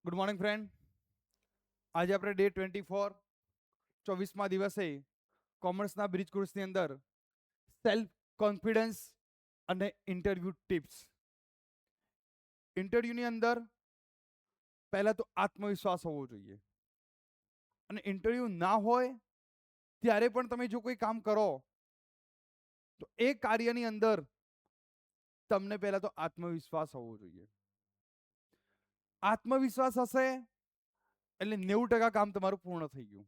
Good morning friend. આજે આપણે day 24 24મા દિવસે કોમર્સના બ્રિજ કોર્સની અંદર સેલ્ફ કોન્ફિડન્સ અને ઇન્ટરવ્યુ ટિપ્સ. ઇન્ટરવ્યુની અંદર પહેલા તો આત્મવિશ્વાસ હોવો જોઈએ, અને ઇન્ટરવ્યુ ના હોય ત્યારે પણ તમે જો કોઈ કામ કરો તો એ કાર્યની અંદર તમને પહેલા તો આત્મવિશ્વાસ હોવો જોઈએ. આત્મવિશ્વાસ હશે એટલે 90% કામ તમારું પૂર્ણ થઈ ગયું.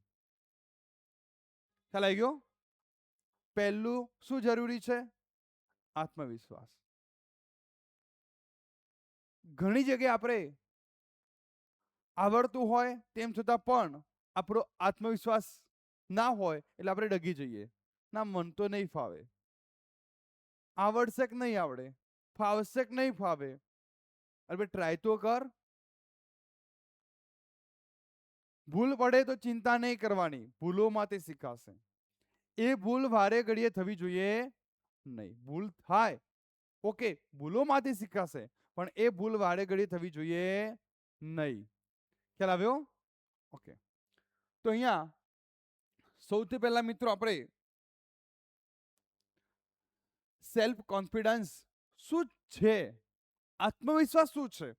ખ્યાલ આવી ગયો? પહેલું શું જરૂરી છે? આત્મવિશ્વાસ. ઘણી જગ્યાએ આપણે આવડતું હોય તેમ છતાં પણ આપણો આત્મવિશ્વાસ ના હોય એટલે આપણે ડગી જઈએ. ના, મન તો નહીં ફાવે, આવડશે કે નહીં આવડે, ફાવશે કે નહીં ફાવે. અરે ટ્રાય તો કર. ભૂલ પડે તો ચિંતા નહીં કરવાની, ભૂલોમાંથી શીખાશે. એ ભૂલ વારે ઘડીએ થવી જોઈએ નહીં. ભૂલ થાય, ઓકે, ભૂલોમાંથી શીખાશે, પણ એ ભૂલ વારે ઘડીએ થવી જોઈએ નહીં. ખ્યાલ આવ્યો? ઓકે. તો અહીંયા સૌથી પહેલા મિત્રો આપણે સેલ્ફ કોન્ફિડન્સ શું છે, આત્મવિશ્વાસ શું છે.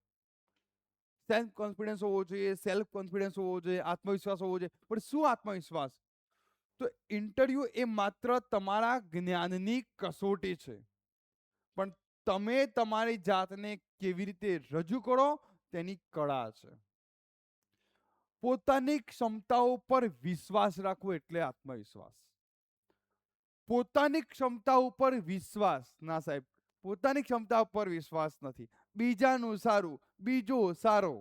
સેલ્ફ કોન્ફિડન્સ હોવો જોઈએ, સેલ્ફ કોન્ફિડન્સ હોવો જોઈએ, આત્મવિશ્વાસ હોવો જોઈએ, પણ શું આત્મવિશ્વાસ? તો ઇન્ટરવ્યુ એ માત્ર તમારા જ્ઞાનની કસોટી છે, પણ તમે તમારી જાતને કેવી રીતે રજૂ કરો તેની કળા છે. પોતાની ક્ષમતાઓ પર વિશ્વાસ રાખવો એટલે આત્મવિશ્વાસ. પોતાની ક્ષમતા ઉપર વિશ્વાસ ના, સાહેબ, પોતાની ક્ષમતા ઉપર વિશ્વાસ નથી. બીજાનું સારું, બીજો સારો,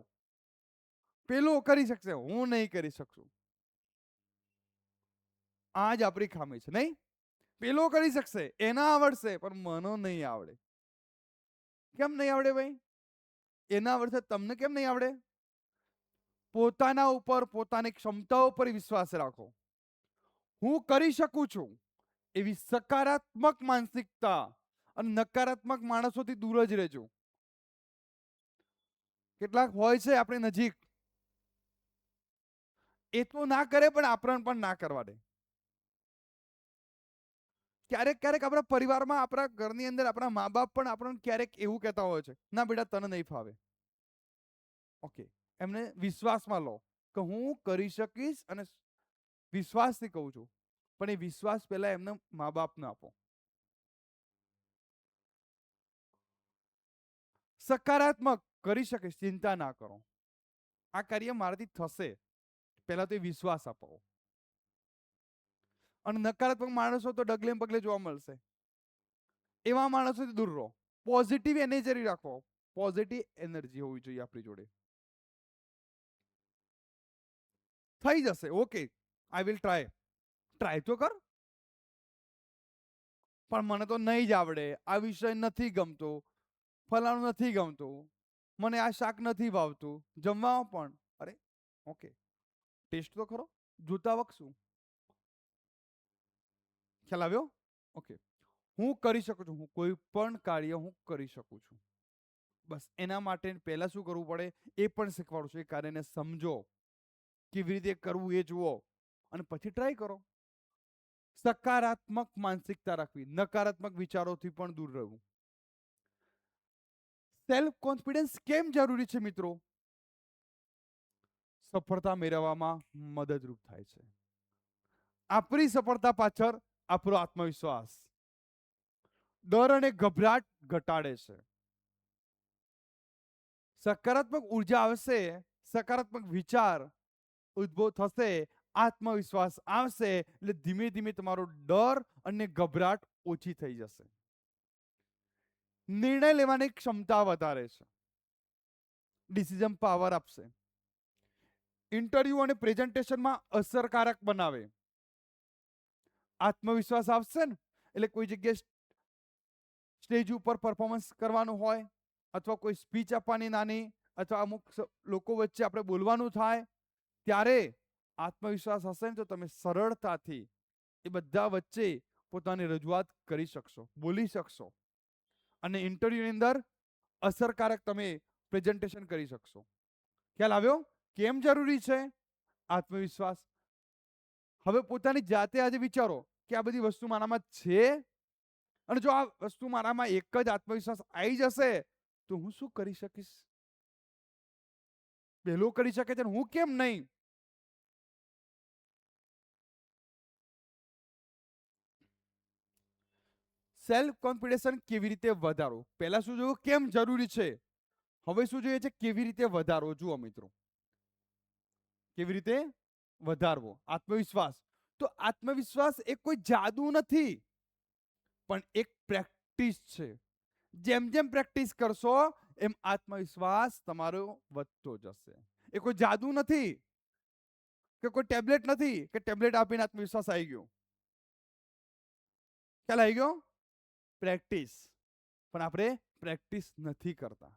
પેલો કરી શકશે, હું નહીં કરી શકું. આ જ આપણી ખામી છે, નહીં? પેલો કરી શકશે, એના આવડશે, પણ મને નહીં આવડે. કેમ નહીં આવડે ભાઈ? એના આવડશે, તમને કેમ નહીં આવડે? પોતાના ઉપર, પોતાની ક્ષમતાઓ પર વિશ્વાસ રાખો. હું કરી શકું છું એવી સકારાત્મક માનસિકતા, અને નકારાત્મક માણસોથી દૂર જ રહેજો. કેટલાક હોય છે આપણી નજીક, એ તો ના કરે પણ આપણને પણ ના કરવા દે. ક્યારેક ક્યારેક આપણા પરિવારમાં, આપણા ઘરની અંદર આપણા મા બાપ પણ આપણને ક્યારેક એવું કહેતા હોય છે, ના બેટા તને નહીં ફાવે. ઓકે, એમને વિશ્વાસમાં લો કે હું કરી શકીશ, અને વિશ્વાસથી કહું છું, પણ એ વિશ્વાસ પહેલા એમને મા બાપને આપો. સકારાત્મક કરી શકીશ, ચિંતા ના કરો, આ કાર્ય મારાથી થશે, પહેલા તો એ વિશ્વાસ આપો. અને નકારાત્મક માણસો તો ડગલે પગલે જોવા મળશે, એવા માણસોથી દૂર રહો. પોઝિટિવ એનર્જી રાખો, પોઝિટિવ એનર્જી હોવી જોઈએ આપણી જોડે. થઈ જશે, okay, I will try. Try તો કર. પણ મને તો નહીં જ આવડે, આ વિષય નથી ગમતો, ફલાણું નથી ગમતું, મને આ શાક નથી ભાવતું, જમવામાં પણ. અરે ઓકે, ટેસ્ટ તો ખરો, જોતા વખશું. ખ્યાલ આવ્યો? ઓકે, હું કરી શકું છું, હું કોઈ પણ કાર્ય હું કરી શકું છું. બસ એના માટે પહેલા શું કરવું પડે એ પણ શીખવાડું છું. એ કાર્યને સમજો, કેવી રીતે કરવું એ જુઓ, અને પછી ટ્રાય કરો. સકારાત્મક માનસિકતા રાખવી, નકારાત્મક વિચારોથી પણ દૂર રહેવું. સેલ્ફ કોન્ફિડન્સ કેમ જરૂરી છે મિત્રો? સફળતા મેળવવામાં મદદરૂપ થાય છે. આપણી સફળતા પાછળ આપણો આત્મવિશ્વાસ ડર અને ગભરાટ ઘટાડે છે. સકારાત્મક ઉર્જા આવશે, સકારાત્મક વિચાર ઉદ્ભવ થશે, આત્મવિશ્વાસ આવશે, એટલે ધીમે ધીમે તમારો ડર અને ગભરાટ ઓછી થઈ જશે. નિર્ણય લેવાની ક્ષમતા વધારે છે, ડિસિઝન પાવર આપશે. ઇન્ટરવ્યુ અને પ્રેઝન્ટેશનમાં અસરકારક બનાવે. આત્મવિશ્વાસ આવશે ને એટલે કોઈ જગ્યાએ સ્ટેજ ઉપર પરફોર્મન્સ કરવાનું હોય, અથવા કોઈ સ્પીચ આપવાની નાની, અથવા અમુક લોકો વચ્ચે આપણે બોલવાનું થાય, ત્યારે આત્મવિશ્વાસ હશે ને તો તમે સરળતાથી એ બધા વચ્ચે પોતાની રજૂઆત કરી શકશો, બોલી શકશો, અને ઇન્ટરવ્યુની અંદર અસરકારક તમે પ્રેઝન્ટેશન કરી શકશો. ખ્યાલ આવ્યો? કેમ જરૂરી છે આત્મવિશ્વાસ? હવે પોતાની જાતે આજે વિચારો કે આ બધી વસ્તુ મારામાં છે, અને જો આ વસ્તુ મારામાં એક જ આત્મવિશ્વાસ આવી જશે તો હું શું કરી શકીશ? પેલો કરી શકે છે, હું કેમ નહીં? સેલ્ફ કોન્ફિડન્સ કેવી રીતે વધારવું? પહેલા શું જોયું? કેમ જરૂરી છે. હવે શું જોઈએ છે? કેવી રીતે વધારવો? જુઓ મિત્રો, કેવી રીતે વધારવો આત્મવિશ્વાસ? તો આત્મવિશ્વાસ એ કોઈ જાદુ નથી, પણ એક પ્રેક્ટિસ છે. જેમ જેમ પ્રેક્ટિસ કરશો એમ આત્મવિશ્વાસ તમારો વધતો જશે. એ કોઈ જાદુ નથી કે કોઈ ટેબ્લેટ નથી કે ટેબ્લેટ આપીને આત્મવિશ્વાસ આવી ગયો. ખ્યાલ આવી ગયો? પ્રેક્ટિસ. પણ આપણે પ્રેક્ટિસ નથી કરતા,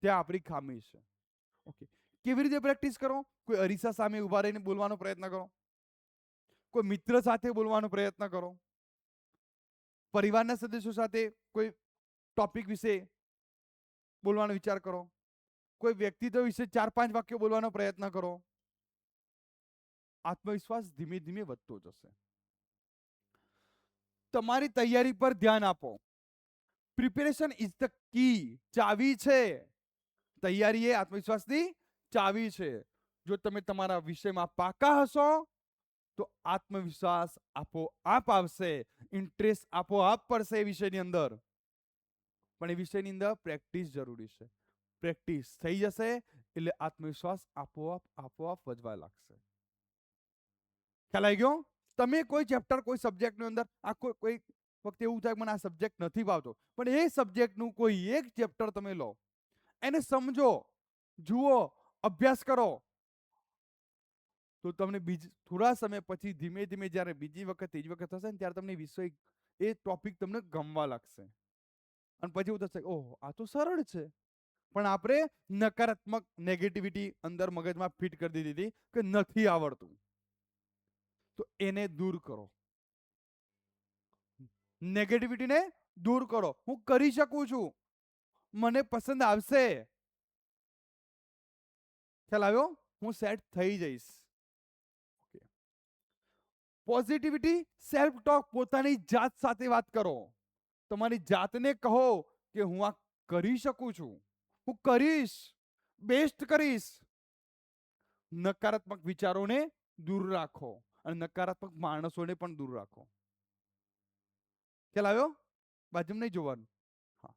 ત્યાં આપણી ખામી છે. ઓકે, કેવી રીતે પ્રેક્ટિસ કરો? કોઈ અરીસા સામે ઉભા રહીને બોલવાનો પ્રયત્ન કરો, કોઈ મિત્ર સાથે બોલવાનો પ્રયત્ન કરો, પરિવારના સદસ્યો સાથે કોઈ ટોપિક વિશે બોલવાનો વિચાર કરો, કોઈ વ્યક્તિત્વ વિશે 4-5 વાક્યો બોલવાનો પ્રયત્ન કરો. આત્મવિશ્વાસ ધીમે ધીમે વધતો જશે. તમારી તૈયારી પર ધ્યાન આપો. Preparation is the key. ચાવી છે. તૈયારી એ આત્મવિશ્વાસની ચાવી છે. જો તમે તમારા વિષયમાં પાકા હશો તો આત્મવિશ્વાસ આપોઆપ આવશે, ઇન્ટરેસ્ટ આપોઆપ પડશે એ વિષયની અંદર. પણ એ વિષયની અંદર પ્રેક્ટિસ જરૂરી છે. પ્રેક્ટિસ થઈ જશે એટલે આત્મવિશ્વાસ આપોઆપ વધવા લાગશે. ખ્યાલ આવી ગયો? તમે કોઈ ચેપ્ટર કોઈ સબ્જેક્ટની અંદર આ કોઈ વખતે એવું થાય મને આ સબ્જેક્ટ નથી ભાવતો, પણ એ સબ્જેક્ટનું કોઈ એક ચેપ્ટર તમે લો, એને સમજો, જુઓ, અભ્યાસ કરો, તો તમને થોડા સમય પછી ધીમે ધીમે જ્યારે બીજી વખત ત્રીજી વખત થશે ને ત્યારે તમને વિષય એ ટોપિક તમને ગમવા લાગશે. અને પછી એવું થશે, ઓહ આ તો સરળ છે. પણ આપણે નકારાત્મક નેગેટિવિટી અંદર મગજમાં ફિટ કરી દીધી કે નથી આવડતું. તો એને દૂર કરો. નેગેટિવિટીને દૂર કરો. હું કરી શકું છું, મને પસંદ આવશે. ખ્યાલ આવ્યો? હું સેટ થઈ જઈશ. પોઝિટિવિટી, સેલ્ફ ટોક, પોતાની જાત સાથે વાત કરો. તમારી જાતને કહો કે હું આ કરી શકું છું, હું કરીશ, બેસ્ટ કરીશ. નકારાત્મક વિચારોને દૂર રાખો અને નકારાત્મક માણસોને પણ દૂર રાખો. ખ્યાલ આવ્યો? બાજુમાં નહીં જોવાનું. હા,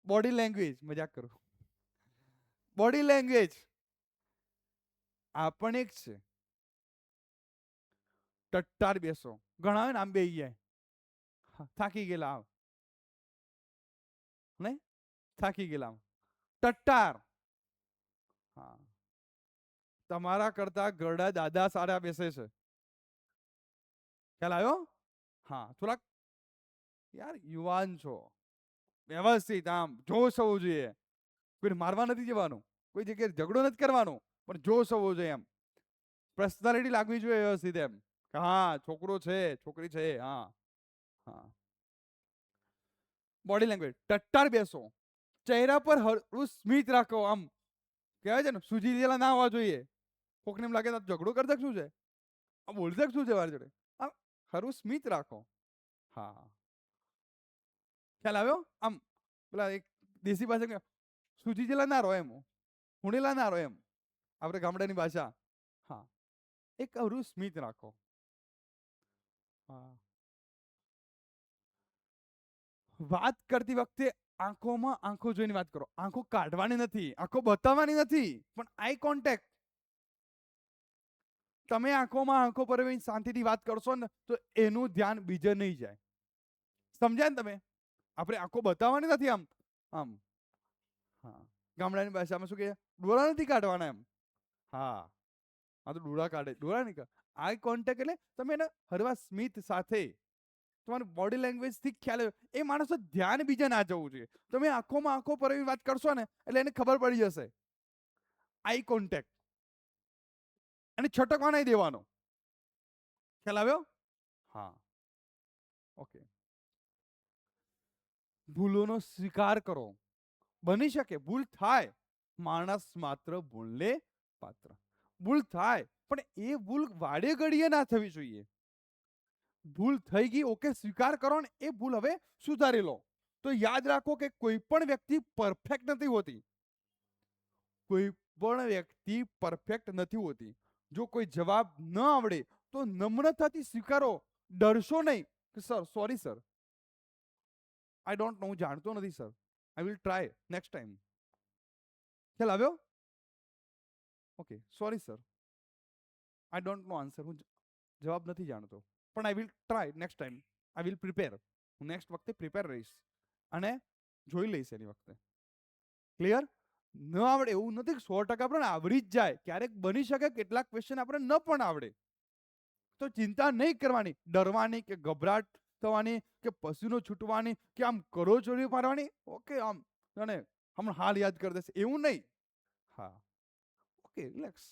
બોડી લેંગ્વેજ, મજાક કરું. બોડી લેંગ્વેજ આ પણ એક છે. ટટ્ટાર બેસો. ઘણા હોય ને આમ બેસી જાય, થાકી ગયેલા આમ, નહીં થાકી ગયેલા આમ, ટટ્ટાર. હા, તમારા કરતા ગરડા દાદા સારા બેસે છે. ખ્યાલ આવ્યો? હા, થોડાક યાર યુવાન છો, વ્યવસ્થિત આમ જોશ હોવું જોઈએ. કોઈ મારવા નથી જવાનું, કોઈ જગ્યાએ ઝઘડો નથી કરવાનો, પણ જોશ હોવો જોઈએ. એમ પર્સનાલિટી લાગવી જોઈએ વ્યવસ્થિત. એમ હા છોકરો છે, છોકરી છે. હા હા, બોડી લેંગ્વેજ ટટ્ટાર બેસો. ચહેરા પર હળવું સ્મિત રાખો. આમ કહેવાય છે ને સૂજી દીધેલા ના હોવા જોઈએ. કોકને એમ લાગે ઝઘડો કરતા શું છે, આ બોલતા શું છે મારી જોડે, આમ હળવું સ્મિત રાખો. હા, ખ્યાલ આવ્યો? આમ પેલા એક દેશી ભાષા સૂજી જેલા ના રહો, એમ હુણેલા ના રહો, એમ આપણે ગામડાની ભાષા. હા, એક હળવું સ્મિત રાખો. હા, વાત કરતી વખતે આંખોમાં આંખો જોઈને વાત કરો. આંખો કાઢવાની નથી, આંખો બતાવવાની નથી, પણ આઈ કોન્ટેક્ટ. તમે આંખોમાં આંખો પર શાંતિથી વાત કરશો ને તો એનું ધ્યાન બીજે નહીં જાય. સમજ્યા ને તમે? આપણે આંખો બતાવવાની નથી. આમ આમ હા, ગામડાની ભાષામાં શું કહે, ડોળા નથી કાઢવાના. એમ હા, આ તો ડોળા કાઢે, ડોળા નહીં કાઢે. આઈ કોન્ટેક્ટ એટલે તમે એને હળવા સ્મિત સાથે તમારું બોડી લેંગ્વેજ થી ખ્યાલ એ માણસો ધ્યાન બીજે ના જવું જોઈએ. તમે આંખોમાં આંખો પર એવી વાત કરશો ને એટલે એને ખબર પડી જશે. આઈ કોન્ટેક્ટ, અને છટકવા નહીં દેવાનો. ખ્યાલ આવ્યો? હા, ઓકે. ભૂલોનો સ્વીકાર કરો. બની શકે ભૂલ થાય, માણસ માત્ર ભૂલને પાત્ર. ભૂલ થાય પણ એ ભૂલ વાડે ઘડીએ ના થવી જોઈએ. ભૂલ થઈ ગઈ, ઓકે, સ્વીકાર કરો ને એ ભૂલ હવે સુધારી લો. તો યાદ રાખો કે કોઈ પણ વ્યક્તિ પરફેક્ટ નથી હોતી. કોઈ પણ વ્યક્તિ પરફેક્ટ નથી હોતી. જો કોઈ જવાબ ન આવડે તો નમ્રતાથી સ્વીકારો, ડરશો નહીં કે sir sorry sir, I don't know, હું જાણતો નથી sir, I will try next time. ખ્યાલ આવ્યો? Okay, sorry sir, I don't know answer, હું જવાબ નથી જાણતો, પણ I will try next time, I will prepare, હું નેક્સ્ટ વખતે પ્રિપેર રહીશ અને જોઈ લઈશ એની વખતે. ક્લિયર? ન આવડે એવું નથી, 100% આપણને આવડી જ જાય. ક્યારેક બની શકે કેટલાક ક્વેશ્ચન આપણે ન પણ આવડે, તો ચિંતા નહીં કરવાની, ડરવાની કે ગભરાટ થવાની કે પસીનો છૂટવાની કે આમ કરો ચોરી પાડવાની. ઓકે, આમ અને હમણાં હાલ યાદ કરી દેશે એવું નહીં. હા, ઓકે, રિલેક્સ,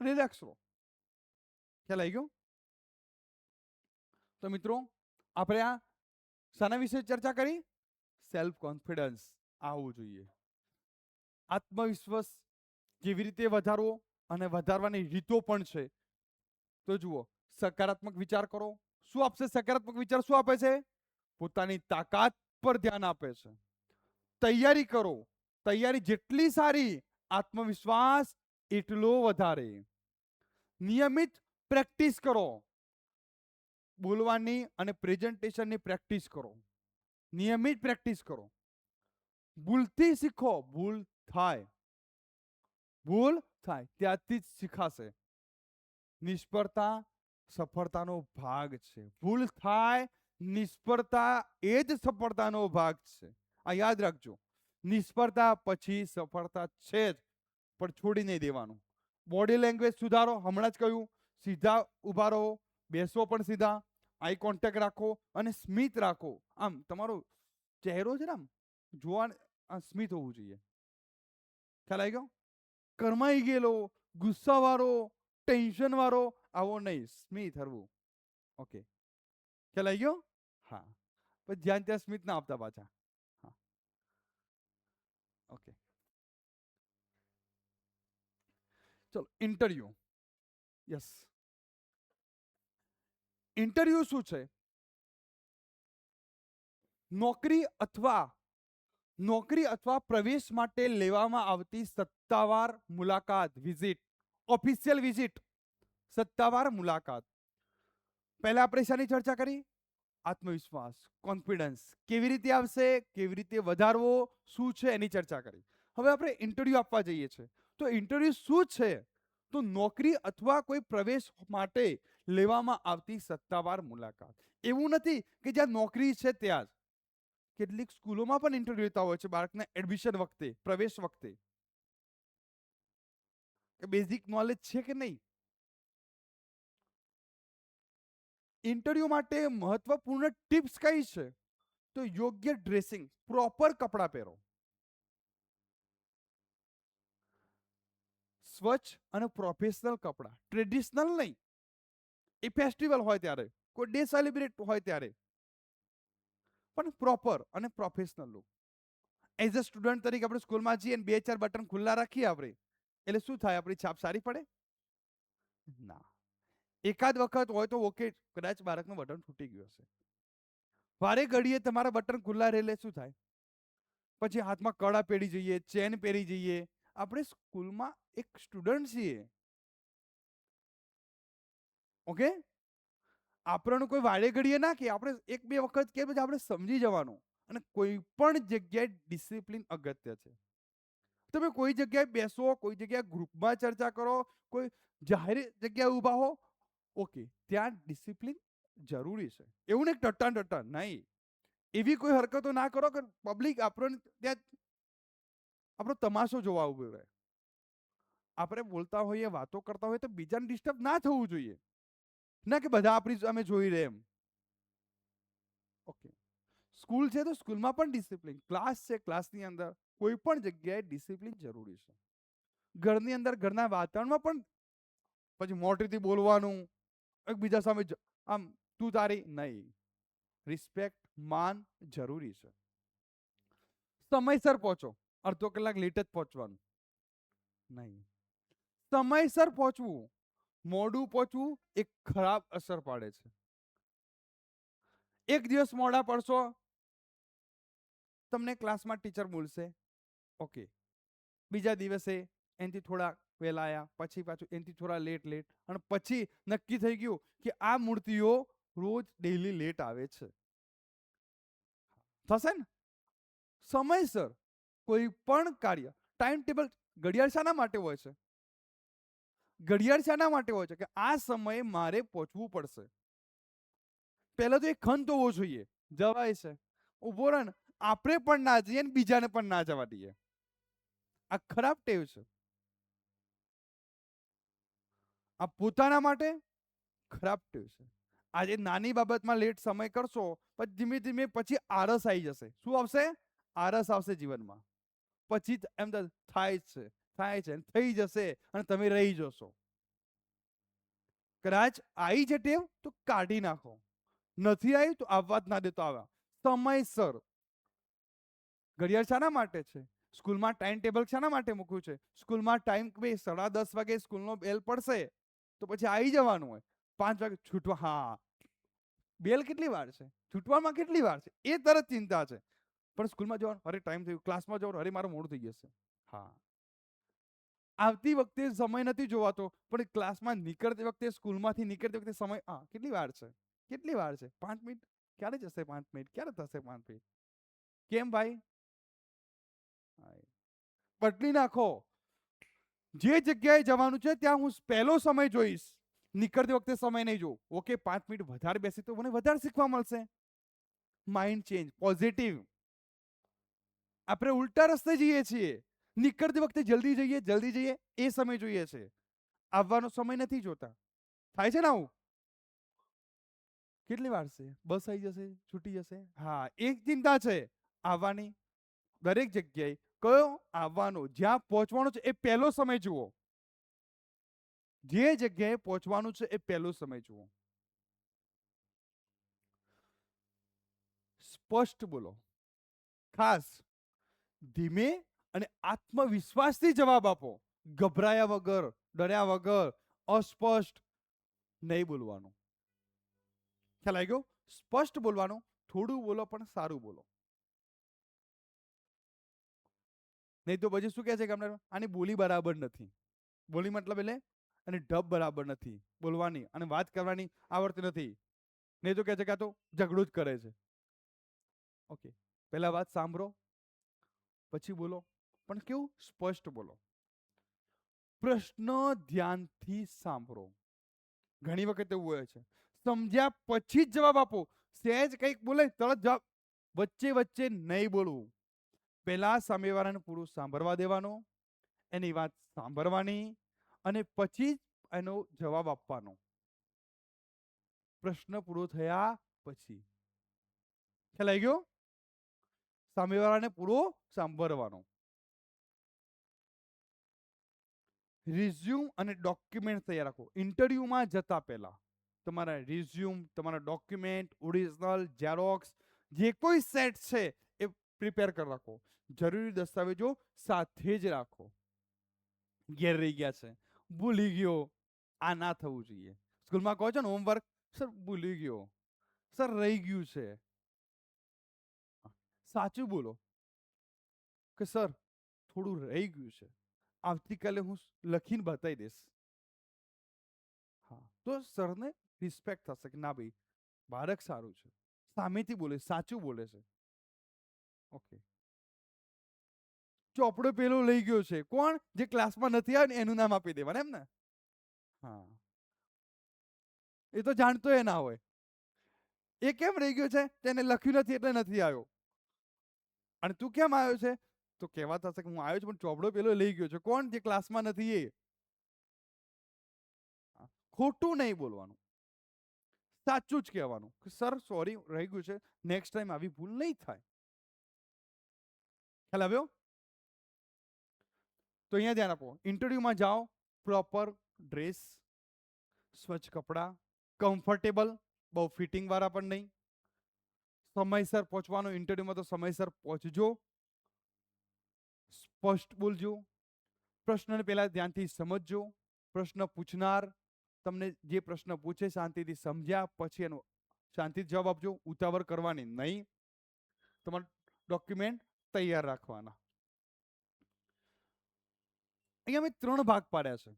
રિલેક્સ રહો. ખ્યાલ આવી ગયો? તો મિત્રો, આપણે આ શાના વિશે ચર્ચા કરી? સેલ્ફ કોન્ફિડન્સ આવવું જોઈએ. આત્મવિશ્વાસ કેવી રીતે વધારવો અને વધારવાની રીતો પણ છે. તો જુઓ, સકારાત્મક વિચાર કરો. શું આપશે સકારાત્મક વિચાર? શું આપે છે? પોતાની તાકાત પર ધ્યાન આપે છે. તૈયારી કરો, તૈયારી જેટલી સારી, આત્મવિશ્વાસ એટલો વધારે. નિયમિત પ્રેક્ટિસ કરો, બોલવાની અને પ્રેઝન્ટેશનની પ્રેક્ટિસ કરો. નિયમિત પ્રેક્ટિસ કરો. ભૂલથી શીખો, ભૂલ થાય, ભૂલ થાય ત્યાંથી જ શીખાશે. નિષ્ફળતા સફળતાનો ભાગ છે. ભૂલ થાય, નિષ્ફળતા એ જ સફળતાનો ભાગ છે. આ યાદ રાખજો. નિષ્ફળતા પછી સફળતા છે જ, પણ છોડી નહીં દેવાનું. બોડી લેંગ્વેજ સુધારો, હમણાં જ કહ્યું, સીધા ઉભા રહો, બેસો પણ સીધા, આઈ કોન્ટેક્ટ રાખો અને સ્મિત રાખો. આમ તમારો ચહેરો છે ને આમ જોવા સ્મિત હોવું જોઈએ. ખ્યાલ આવી ગયો? કરમાઈ ગયેલો, ગુસ્સા વાળો, ટેન્શન વાળો આવો નહીં, સ્મિત હરવું. ઓકે, ખ્યાલ આવી ગયો? હા, પણ જ્યાં ત્યાં સ્મિત ના આપતા પાછા. હા, ઓકે, ચલો ઇન્ટરવ્યુ. યસ, ઇન્ટરવ્યુ શું છે? નોકરી અથવા પ્રવેશ માટે લેવામાં આવતી સત્તાવાર મુલાકાત, વિઝિટ, ઓફિશિયલ વિઝિટ, સત્તાવાર મુલાકાત. પહેલા આપણે શાની ચર્ચા કરી? આત્મવિશ્વાસ, કોન્ફિડન્સ કેવી રીતે આવશે, કેવી રીતે વધારવો, શું છે એની ચર્ચા કરી. હવે આપણે ઇન્ટરવ્યુ આપવા જઈએ છીએ. તો ઇન્ટરવ્યુ શું છે? તો નોકરી અથવા કોઈ પ્રવેશ માટે લેવામાં આવતી સત્તાવાર મુલાકાત. એવું નથી કે જ્યાં નોકરી છે ત્યાં જ. કેટલીક સ્કૂલોમાં પણ ઇન્ટરવ્યુ લેતા હોય છે બાળકના એડમિશન વખતે, પ્રવેશ વખતે, કે બેઝિક નોલેજ છે કે નહીં. ઇન્ટરવ્યુ માટે મહત્વપૂર્ણ ટિપ્સ કઈ છે? તો યોગ્ય ડ્રેસિંગ, પ્રોપર કપડાં પહેરો, સ્વચ્છ અને પ્રોફેશનલ કપડાં, ટ્રેડિશનલ નહીં. એ ફેસ્ટિવલ હોય ત્યારે, કોઈ ડે સેલિબ્રેટ હોય ત્યારે, પણ પ્રોપર અને professional look. As a student તરીકે આપણે સ્કૂલમાં જઈએ અને 2-4 બટન ખુલ્લા રાખીએ આપણે, એટલે શું થાય? આપણી છાપ સારી પડે? ના. એકાદ વખત હોય તો ઓકે, કદાચ બાળકનું બટન તૂટી ગયું હશે. વારે ઘડીએ તમારા બટન ખુલ્લા રહેલે શું થાય? પછી હાથમાં કડા પહેરી જઈએ, ચેન પહેરી જઈએ. આપણે સ્કૂલમાં એક સ્ટુડન્ટ છીએ. ઓકે, આપણને કોઈ વાડે ઘડીએ ના કે આપણે 1-2 વખત કે પછી આપણે સમજી જવાનું. અને કોઈ પણ જગ્યાએ ડિસિપ્લિન અગત્ય છે. તમે કોઈ જગ્યાએ બેસો, કોઈ જગ્યાએ ગ્રુપમાં ચર્ચા કરો, કોઈ જાહેર જગ્યાએ ઊભા હો, ઓકે, ત્યાં ડિસિપ્લિન જરૂરી છે. એવું નહીં ટટ્ટા નહીં. એવી કોઈ હરકતો ના કરો કે પબ્લિક આપણને ત્યાં આપણો તમાશો જોવા ઉભો રહે. આપણે બોલતા હોઈએ, વાતો કરતા હોઈએ તો બીજાને ડિસ્ટર્બ ના થવું જોઈએ. ના કે બધા આપણી સામે જોઈ રહે એમ. ઓકે, સ્કૂલ છે તો સ્કૂલમાં પણ ડિસિપ્લિન, ક્લાસ છે ક્લાસની અંદર કોઈ પણ જગ્યાએ ડિસિપ્લિન જરૂરી છે. ઘરની અંદર ઘરના વાતાવરણમાં પણ પછી મોટેથી બોલવાનું, એકબીજા સામે આમ તું તારી નહીં. રિસ્પેક્ટ, માન જરૂરી છે. સમયસર પહોંચો, અડધો કલાક લેટ જ પહોંચવાનું. નહીં. સમયસર પહોંચવું, મોડું પહોંચવું એ ખરાબ અસર પાડે છે. એક દિવસ મોડા પડશો, તમને ક્લાસમાં ટીચર બોલશે, ઓકે. બીજા દિવસે એનાથી થોડા વહેલા આવ્યા, પછી પાછું એનાથી થોડા લેટ, અને પછી નક્કી થઈ ગયું કે આ મૂર્તિઓ રોજ ડેઈલી લેટ આવે છે. થશે ને? સમયસર કોઈ પણ કાર્ય, ટાઈમ ટેબલ. ઘડિયાળ શાના માટે હોય છે? ઘડિયાળ શાના માટે હોય છે? કે આ સમયે મારે પહોંચવું પડશે. પહેલા તો એક ખંત હોવો જોઈએ, જવાય છે, ઉભો રહે ને, આપણે પણ ના જઈએ ને બીજાને પણ ના જવા દઈએ. આ ખરાબ ટેવ છે. આ પોતાના માટે ખરાબ ટેવ છે. આજે નાની બાબતમાં લેટ સમય કરશો, પછી ધીમે ધીમે પછી આળસ આવી જશે. શું આવશે? આળસ આવશે જીવનમાં. પછી એમ થાય છે, થઈ જશે અને તમે રહી જશો. કદાચ આવી છે ટેવ તો કાઢી નાખો. નથી આવી તો આવવા જ ના દેતો. આવ્યા સમયસર. ઘડિયાળ શાના માટે છે? સ્કૂલમાં ટાઈમ ટેબલ શાના માટે મૂક્યું છે? સ્કૂલમાં ટાઈમ 10:30 વાગે સ્કૂલનો બેલ પડશે તો પછી આવી જવાનું હોય. 5 વાગે છૂટવા. હા, બેલ કેટલી વાર છે, છૂટવામાં કેટલી વાર છે, એ તરત ચિંતા છે. પણ સ્કૂલમાં જવાનું, અરે ટાઈમ થયું. ક્લાસમાં જવાનું, અરે મારું મોડું થઈ જશે. હા, આવતી વખતે સમય નથી જોવાતો, પણ ક્લાસમાં નીકળતી વખતે, સ્કૂલમાંથી નીકળતી વખતે સમય, હા કેટલી વાર છે, કેટલી વાર છે, 5 મિનિટ ક્યારે જશે, 5 મિનિટ ક્યારે થશે, 5 મિનિટ. કેમ ભાઈ? બદલી નાખો. જે જગ્યાએ જવાનું છે ત્યાં હું પહેલો સમય જોઈશ, નીકળતી વખતે સમય નહીં જોઉં. ઓકે, 5 મિનિટ વધારે બેસી તો મને વધારે શીખવા મળશે. Mind change, positive. આપણે ઉલટા રસ્તે જઈએ છીએ. નીકળતી વખતે જલ્દી જઈએ એ સમય જોઈએ છે, આવવાનો સમય નથી જોતા. થાય છે ને આવું? કેટલી વાર છે, બસ આવી જશે, છૂટી જશે. હા, એક ચિંતા છે આવવાની. દરેક જગ્યાએ કયો આવવાનો, જ્યાં પહોંચવાનું છે એ પહેલો સમય જુઓ. જે જગ્યાએ પહોંચવાનું છે એ પહેલો સમય જુઓ. સ્પષ્ટ બોલો. ખાસ ધીમે અને આત્મવિશ્વાસથી જવાબ આપો. ગભરાયા વગર, ડર્યા વગર, અસ્પષ્ટ નહીં બોલવાનું. ખ્યાલ આવી ગયો? સ્પષ્ટ બોલવાનું. થોડું બોલો પણ સારું બોલો. નહીં તો પછી શું કહે છે કે આની બોલી બરાબર નથી. બોલી મતલબ એટલે અને ઢબ બરાબર નથી બોલવાની, અને વાત કરવાની આવડતી નથી. નહીં તો કહે છે કે આ તો ઝઘડું જ કરે છે. ઓકે, પહેલા વાત સાંભળો, પછી બોલો, પણ કેવું? સ્પષ્ટ બોલો. પ્રશ્ન ધ્યાનથી સાંભળો. ઘણી વખત એવું હોય છે, સમજ્યા પછી જ જવાબ આપો. સહેજ કંઈક બોલે તરત જવાબ. વચ્ચે નહીં બોલવું. પહેલા સામેવાળાને પૂરું સાંભળવા દેવાનો, એની વાત સાંભળવાની, અને પછી એનો જવાબ આપવાનો. પ્રશ્ન પૂરો થયા પછી. ખ્યાલ આવી ગયો? સામેવાળાને પૂરો સાંભળવાનો. રિઝ્યુમ અને ડોક્યુમેન્ટ તૈયાર રાખો. ઇન્ટરવ્યુમાં જતા પહેલા તમારા રિઝ્યુમ, તમારા ડોક્યુમેન્ટ, ઓરિજિનલ, ઝેરોક્સ, જે કોઈ સેટ છે એ પ્રિપેર કરી રાખો. જરૂરી દસ્તાવેજો સાથે જ રાખો. ઘેર રહી ગયા છે, ભૂલી ગયો, આ ના થવું જોઈએ. સ્કૂલમાં કહો છો ને હોમવર્ક, સર ભૂલી ગયો, સર રહી ગયું છે. સાચું બોલો કે સર થોડું રહી ગયું છે, આવતીકાલે હું લખીને બતાવી દઈશ. હા, તો સરને રિસ્પેક્ટ થશે કે ના ભાઈ બાળક સારું છે, સામેથી બોલે, સાચું બોલે છે. ઓકે. ચોપડો પેલો લઈ ગયો છે, કોણ? જે ક્લાસમાં નથી આવ્યો ને એનું નામ આપી દેવાનું, એમ ને? હા, એ તો જાણતો એ ના હોય. એ કેમ રહી ગયો છે? તેને લખ્યું નથી એટલે નથી આવ્યો. અને તું કેમ આવ્યો છે? તો કહેવા થશે કે હું આવ્યો છું પણ ચોપડો પેલો લઈ ગયો છે, કોણ? જે ક્લાસમાં નથી એ. ખોટું નહીં બોલવાનું, સાચું જ કહેવાનું કે સર સોરી રહી ગયું છે, નેક્સ્ટ ટાઈમ આવી ભૂલ નહીં થાય. ખ્યાલ આવ્યો? તો અહીંયા ધ્યાન આપો. ઇન્ટરવ્યુમાં જાઓ, પ્રોપર ડ્રેસ, સ્વચ્છ કપડાં, કમ્ફર્ટેબલ, બહુ ફિટિંગ વાળા પણ નહીં. સમયસર પહોંચવાનું, ઇન્ટરવ્યુમાં તો સમયસર પહોંચજો. સ્પષ્ટ બોલજો. પ્રશ્નને પહેલા ધ્યાનથી સમજજો. પ્રશ્ન પૂછનાર તમને જે પ્રશ્ન પૂછે શાંતિથી સમજ્યા પછી એનો શાંતિથી જવાબ આપજો. ઉતાવળ કરવાની નહીં. તમારું ડોક્યુમેન્ટ તૈયાર રાખવાના. અહીંયા મેં 3 ભાગ પાડ્યા છે.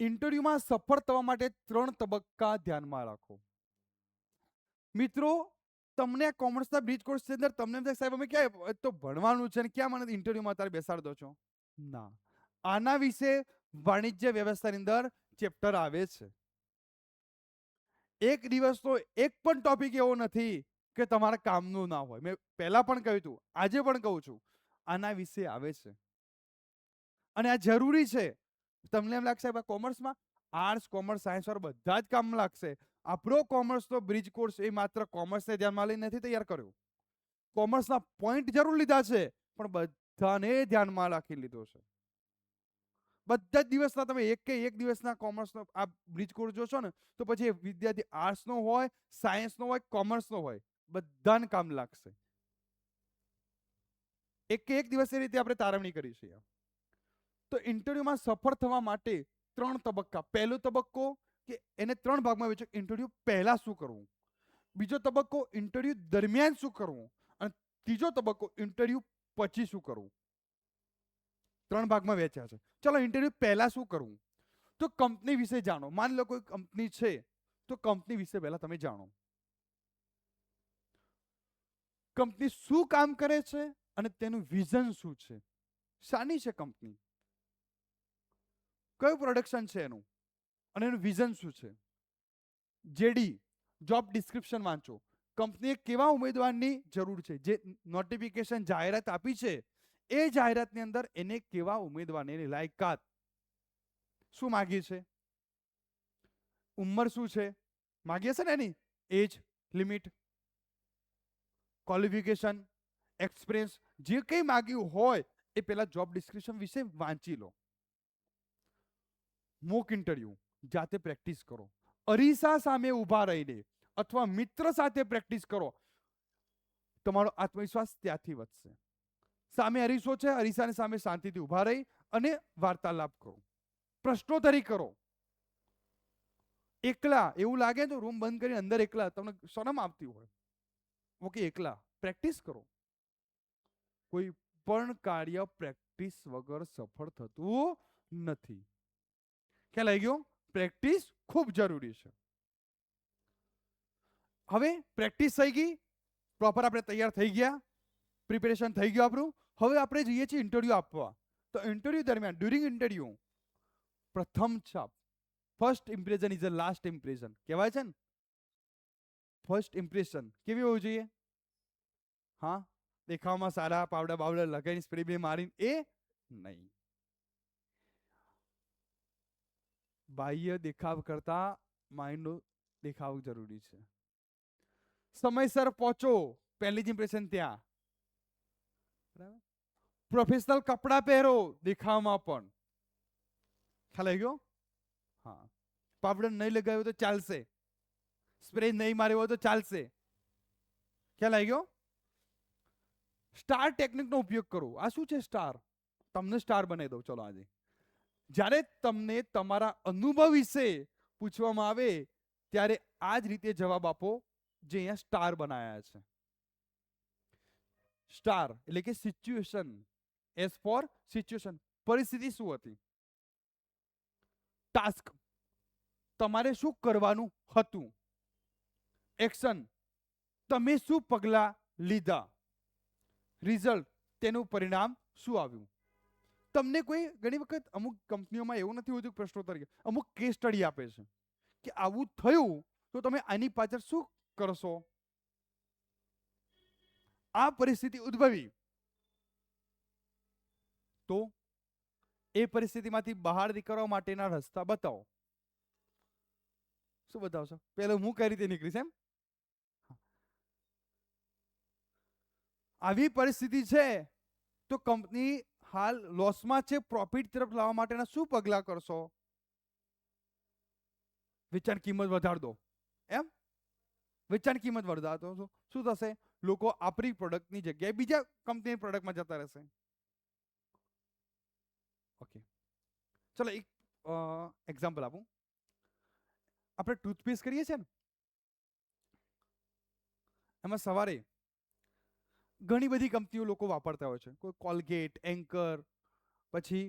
ઇન્ટરવ્યુમાં સફળ થવા માટે 3 તબક્કા ધ્યાનમાં રાખો. મિત્રો, તમને કોમર્સના બ્રિજ કોર્સ ની અંદર તમને એમ થાય સાહેબ અમે ક્યાં તો ભણવાનું છે ને ક્યાં મને ઇન્ટરવ્યુમાં અત્યારે બેસાડ દો છો. ના, આના વિશે વાણિજ્ય વ્યવસ્થાની અંદર ચેપ્ટર આવે છે. એક દિવસનો એક પણ ટોપિક એવો નથી કે તમારા કામનું ના હોય. મેં પહેલા પણ કહ્યું હતું, આજે પણ કહું છું, આના વિશે આવે છે અને આ જરૂરી છે. તમને એમ લાગશે કોમર્સમાં આર્ટ્સ કોમર્સ સાયન્સ વાળા બધા જ કામ લાગશે. આપણો કોમર્સનો બ્રિજ કોર્સ એ માત્ર કોમર્સને ધ્યાનમાં લઈને નથી તૈયાર કર્યો. કોમર્સના પોઈન્ટ જરૂર લીધા છે પણ બધાને ધ્યાનમાં રાખી લીધો છે. બધા જ દિવસના તમે એક દિવસના કોમર્સનો આ બ્રિજ કોર્સ જોશો ને તો પછી એ વિદ્યાર્થી આર્ટ્સનો હોય સાયન્સનો હોય કોમર્સનો હોય બધાને કામ લાગશે. એક દિવસ એ રીતે આપણે તારવણી કરી છે. તો ઇન્ટરવ્યુમાં સફળ થવા માટે 3 તબક્કા. પહેલો તબક્કો કે એને 3 ભાગમાં વહેંચો. ઇન્ટરવ્યુ પહેલા શું કરવું, બીજો તબક્કો ઇન્ટરવ્યુ દરમિયાન શું કરવું અને ત્રીજો તબક્કો ઇન્ટરવ્યુ પછી શું કરવું. 3 ભાગમાં વહેંચ્યા છે. ચલો, ઇન્ટરવ્યુ પહેલા શું કરવું? તો કંપની વિશે જાણો. માની લો કોઈ કંપની છે તો કંપની વિશે પહેલા તમે જાણો. કંપની શું કામ કરે છે અને તેનું વિઝન શું છે. શાની છે કંપની, કયું પ્રોડક્શન છે એનું અને એનું વિઝન શું છે. જેડી જોબ ડિસ્ક્રિપ્શન વાંચો. કંપનીએ કેવા ઉમેદવારની જરૂર છે. જે નોટિફિકેશન જાહેરાત આપી છે એ જાહેરાતની અંદર એને કેવા ઉમેદવારની એની લાયકાત શું માગી છે, ઉંમર શું છે માગી હશે ને, એની એજ લિમિટ, ક્વોલિફિકેશન, એક્સપિરિયન્સ, જે કંઈ માગ્યું હોય એ પહેલા જોબ ડિસ્ક્રિપ્શન વિશે વાંચી લો. મોક ઇન્ટરવ્યુ જાતે પ્રેક્ટિસ કરો. અરીસા સામે ઊભા રહીને અથવા મિત્ર સાથે પ્રેક્ટિસ કરો. તમારો આત્મવિશ્વાસ ત્યાંથી વધશે. સામે અરીસો છે, અરીસાની સામે શાંતિથી ઊભા રહી અને વાર્તાલાપ કરો, પ્રશ્નોત્તરી કરો. એકલા એવું લાગે તો રૂમ બંધ કરી અંદર એકલા તમને શરમ આવતી હોય, ઓકે, એકલા પ્રેક્ટિસ કરો. કોઈ પણ કાર્ય પ્રેક્ટિસ વગર સફળ થતું નથી. ખ્યાલ આવી ગયો? પ્રેક્ટિસ ખૂબ જરૂરી છે. હવે પ્રેક્ટિસ થઈ ગઈ, પ્રોપર આપણે તૈયાર થઈ ગયા, પ્રિપેરેશન થઈ ગયું આપણું. હવે આપણે જઈએ છીએ ઇન્ટરવ્યુ આપવા. તો ઇન્ટરવ્યુ દરમિયાન ડ્યુરિંગ ઇન્ટરવ્યુ પ્રથમ છાપ, first impression is a last impression કહેવાય છે ને. ફર્સ્ટ ઇમ્પ્રેશન કેવી હોવી જોઈએ? હા, દેખાવમાં સારા પાવડર બાવડર લગાવીને સ્પ્રે બે મારીને એ નહીં. બાહ્ય દેખાવ કરતા માઇન્ડનો દેખાવ જરૂરી છે. સમયસર પહોંચો, પહેલી જ ઇમ્પ્રેશન ત્યાં. બરાબર. પ્રોફેશનલ કપડાં પહેરો, દેખાવમાં પણ. ખ્યાલ આવી ગયો? હા. પાવડર નહીં લગાવ્યો તો ચાલશે, સ્પ્રે નહીં માર્યો હોય તો ચાલશે. ખ્યાલ આવી ગયો? સ્ટાર ટેકનિકનો ઉપયોગ કરો. આ શું છે સ્ટાર? તમને સ્ટાર બનાવી દઉં. ચલો, આજે જ્યારે તમને તમારા અનુભવ વિશે પૂછવામાં આવે ત્યારે આ જ રીતે જવાબ આપો જે અહીંયા સ્ટાર બનાયા છે. સ્ટાર એટલે કે સિચ્યુએશન. S four situation. પરિસ્થિતિ શું હતી? ટાસ્ક તમારે શું કરવાનું હતું? એક્શન તમે શું પગલાં લીધા? રિઝલ્ટ તેનું પરિણામ શું આવ્યું? તમને કોઈ ઘણી વખત અમુક કંપનીઓમાં એવું નથી હોતું પ્રશ્નોત્તરી, અમુક કેસ સ્ટડી આપે છે કે આવું થયું તો તમે આની પાછળ શું કરશો? આ પરિસ્થિતિ ઉદ્ભવી તો એ પરિસ્થિતિમાંથી બહાર નીકળવા માટેના રસ્તા બતાવો. શું બતાવશો? પહેલા હું કઈ રીતે નીકળીશ એમ? આવી પરિસ્થિતિ છે તો કંપની હાલ લોસમાં છે, પ્રોફિટ તરફ લાવવા માટેના શું પગલાં કરશો? વેચાણ કિંમત વધાર દો. એમ વેચાણ કિંમત વધારતો શું થશે? લોકો આપણી પ્રોડક્ટની જગ્યાએ બીજા કંપનીની પ્રોડક્ટમાં જતા રહેશે. ઓકે, ચલો એક એક્ઝામ્પલ આપું. આપણે ટૂથપેસ્ટ કરીએ છીએ ને, એમાં સવારે ઘણી બધી કંપનીઓ લોકો વાપરતા હોય છે. કોઈ કોલગેટ, એન્કર, પછી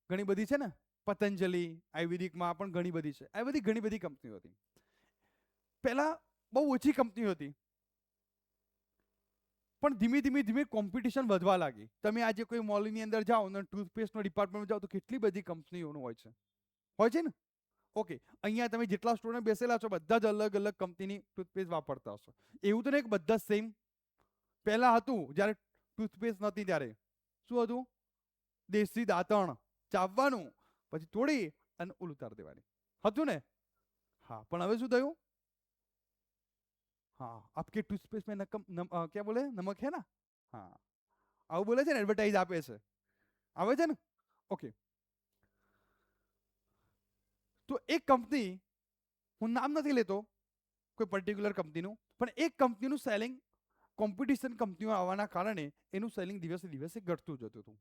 ઘણી બધી છે ને, પતંજલિ, આયુર્વેદિકમાં પણ ઘણી બધી છે. આ બધી ઘણી બધી કંપનીઓ હતી. પહેલા બહુ ઓછી કંપનીઓ હતી, પણ ધીમે ધીમે ધીમે કોમ્પિટિશન વધવા લાગી. તમે આજે કોઈ મોલની અંદર જાઓ અને ટૂથપેસ્ટનો ડિપાર્ટમેન્ટ જાઓ તો કેટલી બધી કંપનીઓનું હોય છે ને. ઓકે, અહીંયા તમે જેટલા સ્ટુડન્ટ બેસેલા છો બધા જ અલગ અલગ કંપનીની ટૂથપેસ્ટ વાપરતા હશો. એવું તો નહીં કે બધા સેમ. પહેલા હતું જ્યારે ટૂથપેસ્ટ નથી ત્યારે શું હતું? દેશી દાંતણ ચાવવાનું, પછી તોડી અને ઓલું ઉતાર દેવાની હતું ને. હા, પણ હવે શું થયું? हाँ, आपके टूथपेस्ट में क्या बोले, नमक है ना. हाँ, આવું બોલે છે ને, એડવર્ટાઇઝ આપે છે, આવે છે ને. ઓકે, તો એક કંપની, હું નામ નથી લેતો કોઈ પર્ટિક્યુલર કંપનીનું, પણ એક કંપનીનું સેલિંગ કોમ્પિટિશન કંપનીઓ આવવાના કારણે એનું સેલિંગ દિવસે દિવસે ઘટતું જતું હતું.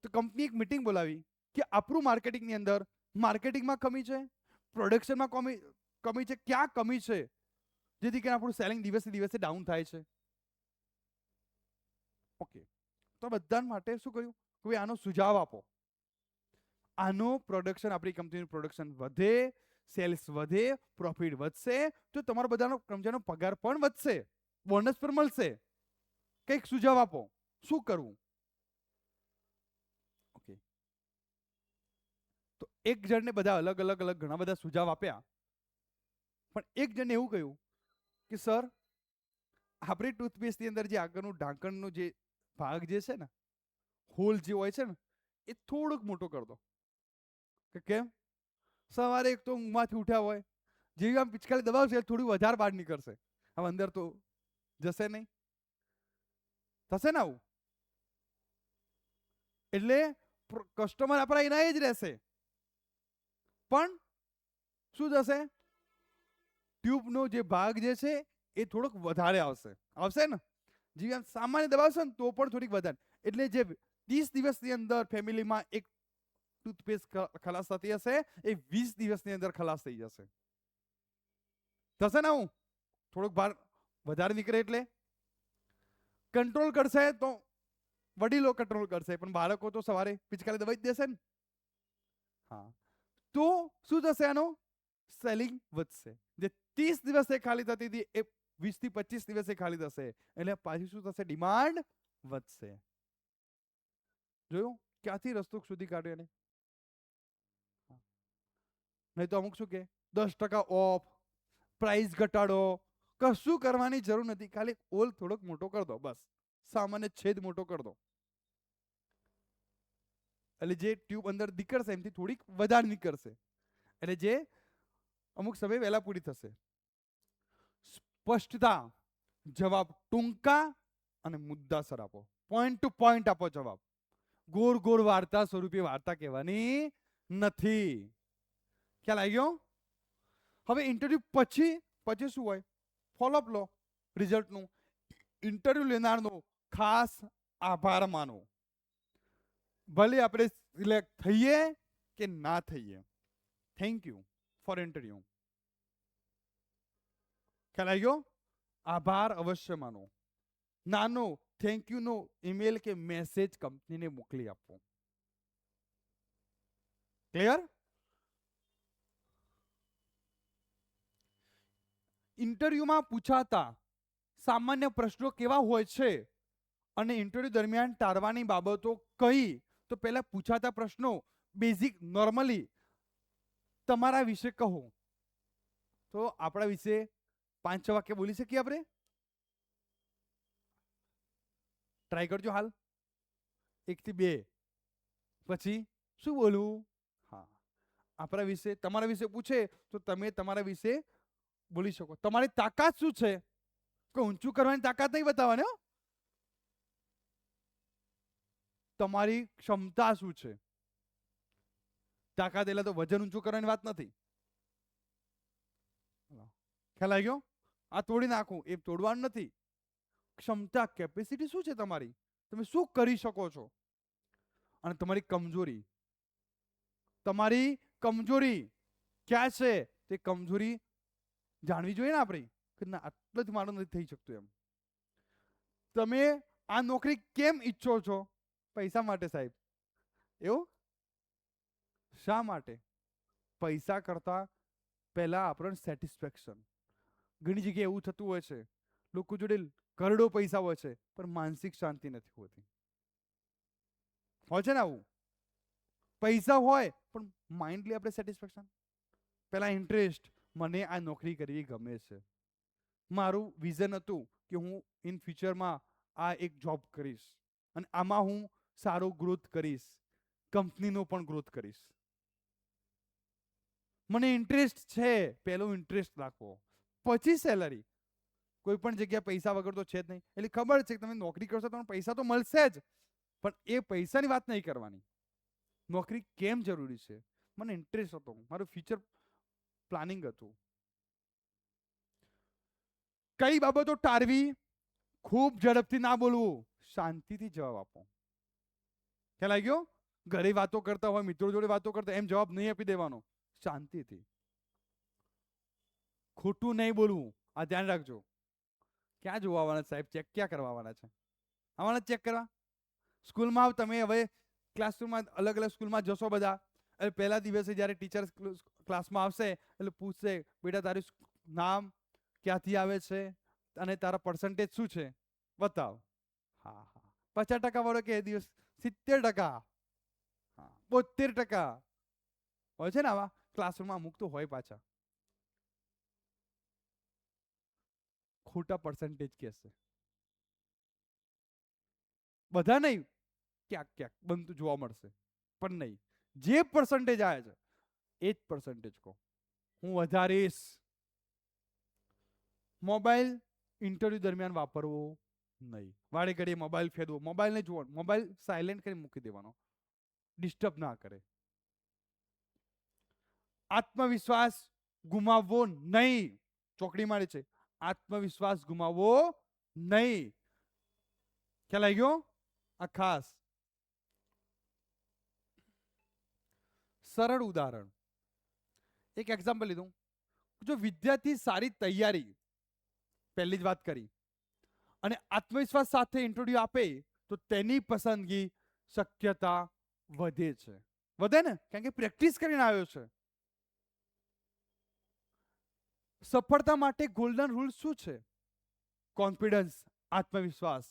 તો કંપની એક મીટિંગ બોલાવી કે આપણું માર્કેટિંગની અંદર માર્કેટિંગમાં કમી છે, પ્રોડક્શનમાં કમી છે, ક્યાં કમી છે જેથી કરીને આપણું સેલિંગ દિવસે દિવસે ડાઉન થાય છે. ઓકે, તો બધા માટે શું કર્યું? કોઈ આનો સુઝાવ આપો. આનો પ્રોડક્શન, આપણી કંપનીનું પ્રોડક્શન વધે, સેલ્સ વધે, પ્રોફિટ વધશે, તો તમારા બધાનો કર્મચારીનો પગાર પણ વધશે, બોનસ પણ મળશે. કંઈક સુઝાવ આપો, શું કરવું? ઓકે, તો એક જણને બધા અલગ અલગ અલગ ઘણા બધા સુઝાવ આપ્યા, પણ એક જણને એવું કહ્યું કે સર, આપણી ટૂથપેસ્ટની અંદર જે આગળનું ઢાંકણનો જે ભાગ જે છે ને, હોલ જે હોય છે ને, એ થોડોક મોટો કરી દો. કે કેમ? સવારે એક તો ઊંઘમાંથી ઉઠ્યા હોય, જેવી આમ પિચકારી દબાવશે થોડું વધારે બહાર નીકળશે, હવે અંદર તો જશે નહીં, થશે ને આવું. એટલે કસ્ટમર આપણા એના એ જ રહેશે, પણ શું થશે? ટ્યુબનો જે ભાગ જે છે એ થોડોક વધારે આવશે ને. જેવી આમ સામાન્ય દબાવશે ને તો પણ થોડીક વધારે. એટલે જે 30 દિવસની અંદર ફેમિલીમાં એક ટૂથપેસ્ટ ખલાસ થતી હશે, એ 20 દિવસની અંદર ખલાસ થઈ જશે. થશે ને આવું? થોડોક ભાર વધારે નીકળે એટલે કંટ્રોલ કરશે તો વડીલો કંટ્રોલ કરશે, પણ બાળકો તો સવારે પિચકારી દબાઈ જ દેશે ને. હા, તો શું થશે? આનો સેલિંગ વધશે. જે 30 દિવસે ખાલી થતી હતી એ 20 થી 25 દિવસે ખાલી થશે, એટલે પાછી શું થશે? ડિમાન્ડ વધશે. જોયું ક્યાંથી રસ્તો સુધી કાઢ્યો એને? નહીં તો અમુક શું કે 10% ઓફ, પ્રાઇસ ઘટાડો, કશું કરવાની જરૂર નથી, ખાલી હોલ થોડોક મોટો કરી દો, બસ સામાન્ય છેદ મોટો કરી દો, એટલે જે ટ્યુબ અંદર નીકળશે એમથી થોડીક વધારે નીકળશે, એટલે જે અમુક સમય વહેલા પૂરી થશે. સ્પષ્ટતા, જવાબ ટૂંકા અને મુદ્દાસર આપો, પોઈન્ટ ટુ પોઈન્ટ આપો જવાબ. ગોળ ગોળ વાર્તા સ્વરૂપે વાર્તા કહેવાની નથી. ખ્યાલ આવી ગયો? હવે ઇન્ટરવ્યુ પછી પછી શું હોય? ફોલોઅપ લો રિઝલ્ટનું. ઇન્ટરવ્યુ લેનારનો ખાસ આભાર માનો, ભલે આપણે સિલેક્ટ થઈએ કે ના થઈએ. Thank you for interview. ખ્યાલ આવી ગયો? આભાર અવશ્ય માનો. નાનો થેન્ક યુ નો ઈમેલ કે મેસેજ કંપનીને મોકલી આપવો. ક્લિયર? ઇન્ટરવ્યુમાં પૂછાતા સામાન્ય પ્રશ્નો કેવા હોય છે અને ઇન્ટરવ્યુ દરમિયાન ટાળવાની બાબતો કઈ? તો પહેલા પૂછાતા પ્રશ્નો બેઝિક નોર્મલી તમારા વિશે કહો. તો આપણા વિશે 5-6 વાક્ય બોલી શકીએ આપણે? ટ્રાય કરજો હાલ, 1 થી 2. પછી શું બોલવું? હા, આપણા વિશે, તમારા વિશે પૂછે તો તમે તમારા વિશે બોલી શકો. તમારી તાકાત શું છે? કોઈ ઊંચું કરવાની તાકાત નહીં બતાવવાની હો. તમારી ક્ષમતા શું છે? તાકાત એટલે તો વજન ઊંચું કરવાની વાત નથી. ખ્યાલ આવી ગયો? આ તોડી નાખું એ તોડવાનું નથી. ક્ષમતા, કેપેસિટી શું છે તમારી? તમે શું કરી શકો છો? અને તમારી કમજોરી ક્યાં છે તે કમજોરી જાણવી જોઈએ ને આપણે કે ના આટલું જ મારું નથી થઈ શકતું એમ. તમે આ નોકરી કેમ ઈચ્છો છો? પૈસા માટે સાહેબ. એવું શા માટે? પૈસા કરતા પહેલા આપણને સેટિસ્ફેક્શન. ઘણી જગ્યાએ એવું થતું હોય છે, લોકો જોડે કરોડો પૈસા હોય છે પણ માનસિક શાંતિ નથી હોતી. હોય છે ને આવું? પૈસા હોય પણ માઇન્ડલી આપણે સેટિસ્ફેક્શન. પેલા ઇન્ટરેસ્ટ, મને આ નોકરી કરવી ગમે છે, મારું વિઝન હતું કે હું ઇન ફ્યુચરમાં આ એક જોબ કરીશ અને આમાં હું સારો ગ્રોથ કરીશ, કંપનીનો પણ ગ્રોથ કરીશ. મને ઇન્ટરેસ્ટ છે, પહેલો ઇન્ટરેસ્ટ રાખવો, પછી સેલરી. કોઈ પણ જગ્યા પૈસા વગર તો છે જ નહીં. એટલે ખબર છે કે તમે નોકરી કરશો તો પૈસા તો મળશે જ, પણ એ પૈસાની વાત નહીં કરવાની. નોકરી કેમ જરૂરી છે? મને ઇન્ટરેસ્ટ હતો, મારું ફ્યુચર પ્લાનિંગ હતું. કઈ બાબતો ટાળવી? ખૂબ ઝડપથી ના બોલવું, શાંતિથી જવાબ આપો. ખ્યાલ આવી ગયો? ઘરે વાતો કરતા હોય, મિત્રો જોડે વાતો કરતા, એમ જવાબ નહીં આપી દેવાનો, શાંતિથી. ખોટું નહીં બોલવું, આ ધ્યાન રાખજો. ક્યાં જોવા આવવાના સાહેબ? ચેક ક્યાં કરવા આવવાના છે? આવવાના ચેક કરવા? સ્કૂલમાં તમે હવે ક્લાસરૂમમાં અલગ અલગ સ્કૂલમાં જશો બધા, એટલે પહેલા દિવસે જ્યારે ટીચર ક્લાસમાં આવશે એટલે પૂછશે, બેટા તારું નામ, ક્યાંથી આવે છે અને તારા પર્સન્ટેજ શું છે બતાવ. હા હા, 50% વાળો કે દિવસ 70%, હા 72% હોય છે ને આવા ક્લાસરૂમમાં. અમુક તો હોય પાછા ખોટા પર્સન્ટેજ કહેશે. બધા નહીં, ક્યાંક ક્યાંક બનતું જોવા મળશે, પણ નહીં. જે પર્સન્ટેજ આવે છે એ જ પર્સન્ટેજ કહો. હું વધારીશ. મોબાઈલ ઇન્ટરવ્યુ દરમિયાન વાપરવો નહીં. વારે ઘડીએ મોબાઈલ ફેરવો, મોબાઈલ ને જોવાનો, મોબાઈલ સાયલેન્ટ કરી મૂકી દેવાનો, ડિસ્ટર્બ ના કરે. આત્મવિશ્વાસ ગુમાવવો નહીં. ચોકડી મારે છે, આત્મવિશ્વાસ ગુમાવવો નહીં. ખ્યાલ આવી ગયો? આ ખાસ સરળ ઉદાહરણ, એક એક્ઝામ્પલ લીધું. જો વિદ્યાર્થી સારી તૈયારી, પહેલી જ વાત કરી, અને આત્મવિશ્વાસ સાથે ઇન્ટરવ્યુ આપે તો તેની પસંદગી શક્યતા વધે છે. વધે ને, કારણ કે પ્રેક્ટિસ કરીને આવ્યો છે. સફળતા માટે ગોલ્ડન રૂલ શું છે? કોન્ફિડન્સ, આત્મવિશ્વાસ,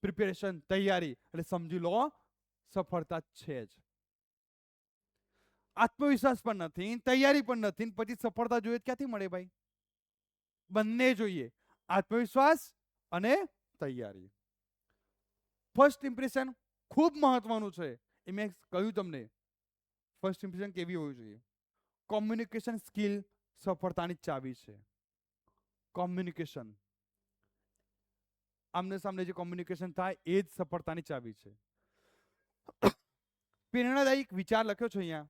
પ્રિપેરેશન, તૈયારી. એટલે સમજી લો સફળતા છે જ. આત્મવિશ્વાસ પણ નથી, તૈયારી પણ નથી, પછી સફળતા જોઈએ ક્યાંથી મળે ભાઈ? બંને જોઈએ, આત્મવિશ્વાસ અને તૈયારી. ફર્સ્ટ ઇમ્પ્રેશન ખૂબ મહત્વનું છે. એ મેં કહ્યું તમને, ફર્સ્ટ ઇમ્પ્રેશન કેવી હોવી જોઈએ? કોમ્યુનિકેશન સ્કિલ સફળતાની ચાવી છે. કોમ્યુનિકેશન, આમને સામને જે કોમ્યુનિકેશન થાય એ જ સફળતાની ચાવી છે. પ્રેરણાદાયક વિચાર લખ્યો છે અહીંયા.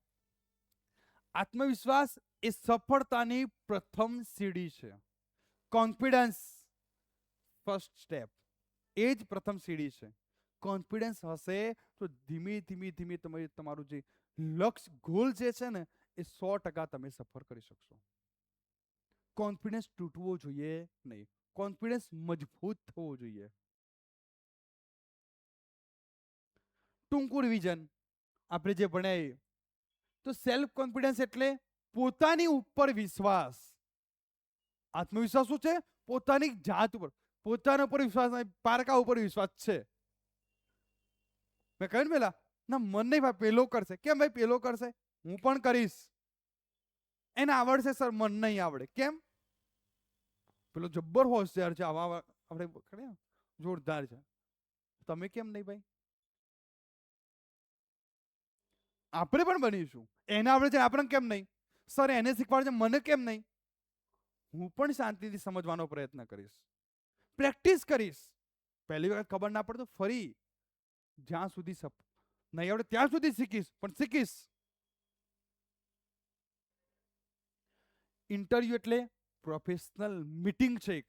આત્મવિશ્વાસ એ સફળતાની પ્રથમ સીડી છે. કોન્ફિડન્સ ફર્સ્ટ સ્ટેપ, એ જ પ્રથમ સીડી છે. કોન્ફિડન્સ હશે તો ધીમે ધીમે ધીમે તમે તમારું જે લક્ષ્ય ગોલ જે છે ને એ 100% તમે સફળ કરી શકશો. કોન્ફિડન્સ તૂટવો જોઈએ નહીં, કોન્ફિડન્સ મજબૂત થવો જોઈએ. ટૂંકું રિવિઝન આપણે જે ભણ્યા, તો સેલ્ફ કોન્ફિડન્સ એટલે પોતાની ઉપર વિશ્વાસ. આત્મવિશ્વાસ શું છે? પોતાની જાત ઉપર, પોતાના ઉપર વિશ્વાસ નહીં, પારકા ઉપર વિશ્વાસ છે. મેં કહ્યું ને પેલા, ના મન નહીં ભાઈ પેલો કરશે. કેમ ભાઈ પેલો કરશે? હું પણ કરીશ. એને આવડશે સર, મન નહીં આવડે. કેમ? પેલો જબ્બર હોશિયાર છે, આવા આપણે જોરદાર છે, તમે કેમ નહીં ભાઈ? આપણે પણ બનીશું. એને આવડે છે આપણે કેમ નહીં? સર એને શીખવાડે છે મને કેમ નહીં? હું પણ શાંતિથી સમજવાનો પ્રયત્ન કરીશ, પ્રેક્ટિસ કરીશ. પહેલી વખત ખબર ના પડે તો ફરી જ્યાં સુધી નહીં આવડે ત્યાં સુધી શીખીશ, પણ શીખીશ. ઇન્ટરવ્યુ એટલે પ્રોફેશનલ મીટિંગ છે. એક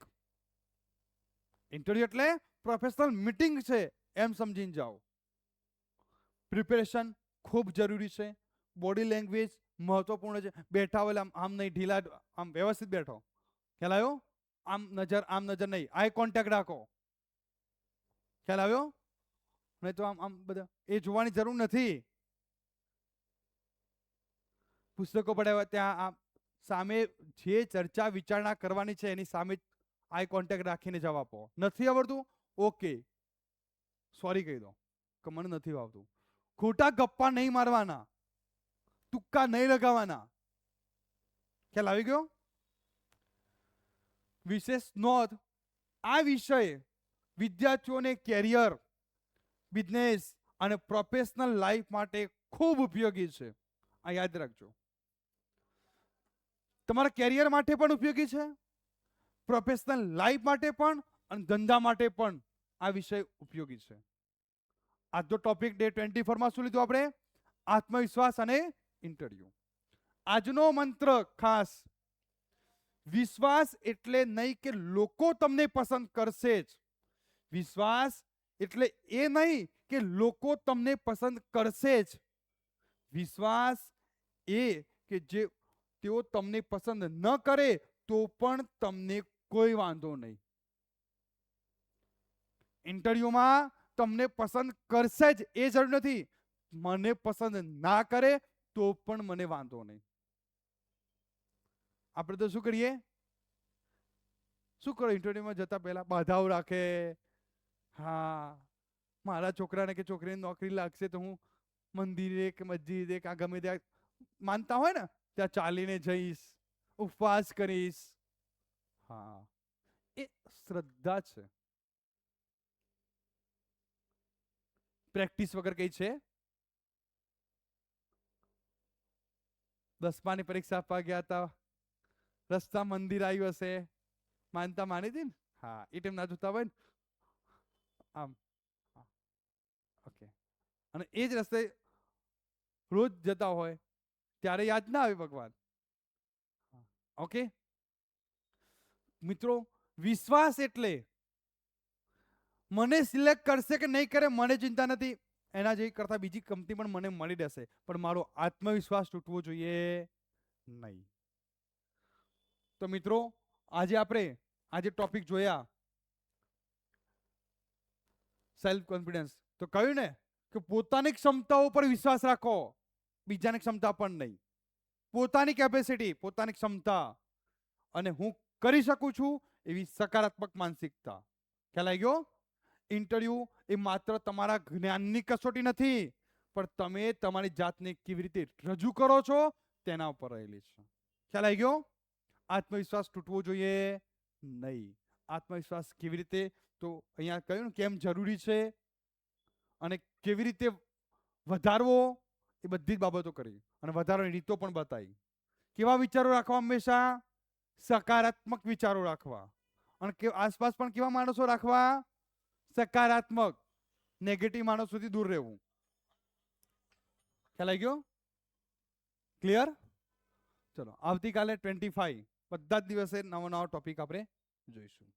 ઇન્ટરવ્યુ એટલે પ્રોફેશનલ મીટિંગ છે એમ સમજીને જાઓ. પ્રિપેરેશન ખૂબ જરૂરી છે. બોડી લેંગ્વેજ મહત્વપૂર્ણ છે. બેઠા હોય આમ નહીં, ઢીલા, આમ વ્યવસ્થિત બેઠો. ખ્યાલ આવ્યો? આમ નજર નહીં, આઈ કોન્ટેક્ટ રાખો. ખ્યાલ આવ્યો? નહીં તો આમ બધા એ જોવાની જરૂર નથી. પુસ્તકો પડાવ્યા ત્યાં આમ સામે જે ચર્ચા વિચારણા કરવાની છે એની સામે આઈ કોન્ટેક્ટ રાખીને જવાબ આપો. નથી આવડતું? ઓકે, સોરી કહી દો કે મને નથી આવતું. ખોટા ગપ્પા નહીં મારવાના, તુક્કા નહીં લગાવવાના. ખ્યાલ આવી ગયો? વિશેષ નોંધ, આ વિષય વિદ્યાર્થીઓને કેરિયર, બિઝનેસ અને પ્રોફેશનલ લાઈફ માટે ખૂબ ઉપયોગી છે. આ યાદ રાખજો. તમારા કેરિયર માટે પણ ઉપયોગી છે, પ્રોફેશનલ લાઈફ માટે પણ અને ધંધા માટે પણ આ વિષય ઉપયોગી છે. આજનો ટોપિક ડે 24 માં શું લીધું આપણે? આત્મવિશ્વાસ અને ઇન્ટરવ્યુ. આજનો મંત્ર ખાસ, વિશ્વાસ એટલે નહીં કે લોકો તમને પસંદ કરશે જ. વિશ્વાસ એટલે એ નહીં કે લોકો તમને પસંદ કરશે જ. વિશ્વાસ એ કે જે તેઓ તમને પસંદ ન કરે તો પણ તમને કોઈ વાંધો નહીં. ઇન્ટરવ્યુમાં તમને પસંદ કરશે જ એ જરૂર નથી. મને પસંદ ના કરે તો પણ મને વાંધો નહીં. આપણે તો શું કરીએ? શું કરો ઇન્ટરવ્યુમાં જતા પહેલા? બાધાઓ રાખે. હા, મારા છોકરાને કે છોકરીને નોકરી લાગશે તો હું મંદિરે કે મસ્જિદે કે ગમે ત્યાં માનતા હોય ને ત્યાં ચાલીને જઈશ, ઉપવાસ કરીશ. હા, એ શ્રદ્ધા છે. પ્રેક્ટિસ વગર કઈ છે? 10માની પરીક્ષા આપવા ગયા હતા, રસ્તા મંદિર આવ્યું હશે, માનતા માની હતી ને? હા, એ ટાઈમ ના જોતા હોય ને આમ. ઓકે, અને એ જ રસ્તે રોજ જતા હોય ત્યારે યાદ ના આવે ભગવાન. ઓકે મિત્રો, વિશ્વાસ એટલે મને સિલેક્ટ કરશે કે નહીં કરે મને ચિંતા નથી, એના જેવી કરતા બીજી કંપની પણ મને મળી રહેશે, પણ મારો આત્મવિશ્વાસ તૂટવો જોઈએ નહીં. તો મિત્રો, આજે આપણે આજે ટોપિક જોયા સેલ્ફ કોન્ફિડન્સ. તો કહ્યું ને કે પોતાની ક્ષમતાઓ પર વિશ્વાસ રાખો, બીજાની ક્ષમતા પણ નહીં. પોતાની કેપેસિટી, પોતાની ક્ષમતા અને હું કરી શકું છું એવી સકારાત્મક માનસિકતા. ખ્યાલ આવી ગયો? ઇન્ટરવ્યુ એ માત્ર તમારા જ્ઞાનની કસોટી નથી, પણ તમે તમારી જાતને કેવી રીતે રજૂ કરો છો તેના ઉપર રહેલી છે. ખ્યાલ આવી ગયો? આત્મવિશ્વાસ તૂટવો જોઈએ નહીં. આત્મવિશ્વાસ કેવી રીતે? તો અહીંયા કહ્યું ને કેમ જરૂરી છે અને કેવી રીતે વધારવો, એ બધી જ બાબતો કરી અને વધારવાની રીતો પણ બતાવી. કેવા વિચારો રાખવા? હંમેશા સકારાત્મક વિચારો રાખવા. અને આસપાસ પણ કેવા માણસો રાખવા? સકારાત્મક. નેગેટિવ માણસોથી દૂર રહેવું. ખ્યાલ આવી ગયો? ક્લિયર? ચલો, આવતીકાલે 25 બધા જ દિવસે નવો નવો ટોપિક આપણે જોઈશું.